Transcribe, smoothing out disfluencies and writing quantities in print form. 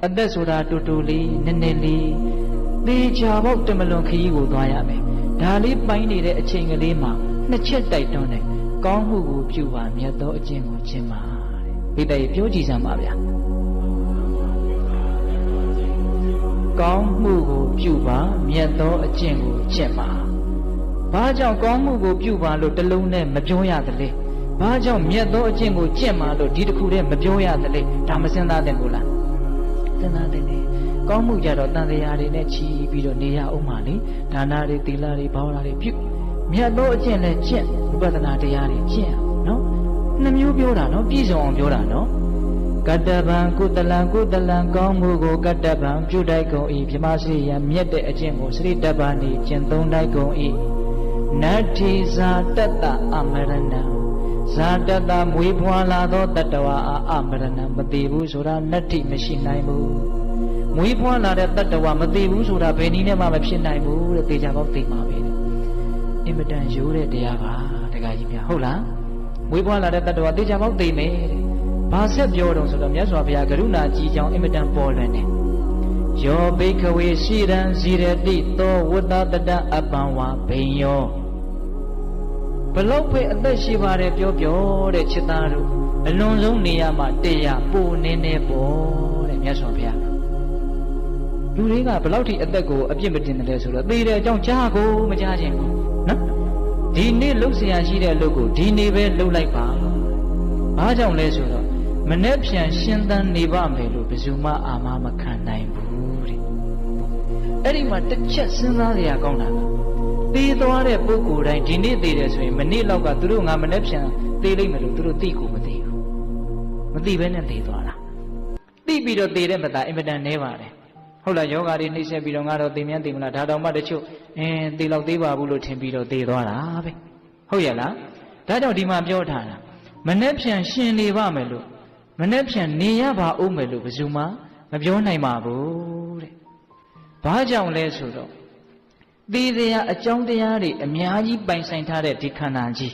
အသက်ဆိုတာတူတူလေးနည်းနည်းလေးသေချာပေါက်တမလွန်ခရီးကိုသွားရမယ်ဒါလေးပိုင်းနေတဲ့အချိန်ကလေးမှာနှစ်ချက်တိုက်တွန်းတယ်ကောင်းမှုကိုပြုပါမြတ်သောအကျင့်ကိုကျင့်ပါတဲ့ဘိတ္တရေပြောကြည့်စမ်းပါဗျာကောင်းမှုကိုပြုပါမြတ်သောအကျင့်ကိုကျင့်ပါဘာကြောင့်ကောင်းမှုကိုပြုပါလို့တလုံးနဲ့မပြောရသလဲဘာကြောင့်မြတ်သောအကျင့်ကိုကျင့်ပါလို့ဒီတစ်ခုတည်းမပြောရသလဲဒါမစဉ်းစားသင့်ဘူးလားစဉ်းစားသင့်တယ်ကောင်းမှုကြတော့တန်တရားတွေနဲ့ချီးပြီးတော့နေရအောင်ပါလေဒါနတွေသီလတွေဘာဝတွေပြုမြတ်သောအကျင့်နဲ့ကျင့်ဝိပဿနာတရားတွေကျင့်နော်နှစ်မျိုးပြောတာနော်ပြည့်စုံအောင်ပြောတာနော်ကတ္တဗံကုတလံကောင်းမှုကိုကတ္တဗံပြုတိုက်ကုန်၏ပြမစီရန်မြတ်တဲ့အကျင့်ကိုစရိတ္တဗာနေကျင့်သုံးတိုက်ကုန်၏နတ္ထိဇာတတ္တအမရဏံဇာတတ္တမွေးဖွားလာသောတတ္တဝါအမရဏံမသိဘူးဆိုတာနတ္ထိမရှိနိုင်ဘူးမွေးဖွားလာတဲ့တတ္တဝါမသိဘူးဆိုတာဘယ်နည်းနဲ့မှမဖြစ်နိုင်ဘူးတဲ့သေချာပေါက်သိမှာပဲအင်မတန်ရိုးတဲ့တရားပါတခါကြီးများဟုတ်လားမွေးဖွားလာတဲ့တတ္တဝါသေချာပေါက်သိမယ်တဲ့ဘာဆက်ပြောတော့ဆိုတော့မြတ်စွာဘုရားကရုဏာကြီးကြောင်းအင်မတန်ပေါ်လွင်တယ်ယောဘိခဝေရှိရန်ဇီရတိသောဝတ္တတတအပံဝါဘိညောဘလောက်ပဲအသက်ရှိပါတယ်ပြောတဲ့ချစ်သားတို့အလွန်ဆုံးနေရာမှာတရားပိုနေနေပေါ်တဲ့မြတ်စွာဘုရားလူတွေကဘလောက်ထိအသက်ကိုအပြစ်မတင်တယ်ဆိုတော့သေတဲ့အကြောင်းကြားကိုမကြားခြင်းဘူးနော်ဒီနေ့လှုပ်ရှားရှိတဲ့အလုပ်ကိုဒီနေ့ပဲလှုပ်လိုက်ပါဘာကြောင့်လဲဆိုတော့မနေ့ပြန်ရှင်းသန်းနေပါမယ်လို့ဘယ်သူမှအာမမခံနိုင်ဘူးတဲ့အဲ့ဒီမှာတစ်ချက်စဉ်းစားရကောင်းတာကသေသွားတဲ့ပုဂ္ဂိုလ်တိုင်းဒီနေ့သေတယ်ဆိုရင်မနေ့လောက်ကသူတို့ငါမနေ့ပြန်သေလိမ့်မယ်လို့သူတို့သိကိုမသိဘူးမသိဘဲနဲ့သေသွားတာသိပြီးတော့သေတဲ့မသာအင်မတန်နဲပါတယ်ဟုတ်လားယောဂါတွေနှိမ့်ဆက်ပြီးတော့ငါတော့သေမြန်းသေမလားဒါတောင်မှတချို့သေလောက်သေးပါဘူးလို့ထင်ပြီးတော့သေသွားတာပဲဟုတ်ရဲ့လားဒါကြောင့်ဒီမှာပြောထားတာမနေ့ပြန်ရှင်နေပါမယ်လို့မနေ့ပြန်နေရပါဦးမယ်လို့ဘယ်သူမှမပြောနိုင်ပါဘူးတဲ့ဘာကြောင့်လဲဆိုတော့သေတရားအကြောင်းတရားတွေအများကြီးပိုင်ဆိုင်ထားတဲ့ဒီခန္ဓာကြီး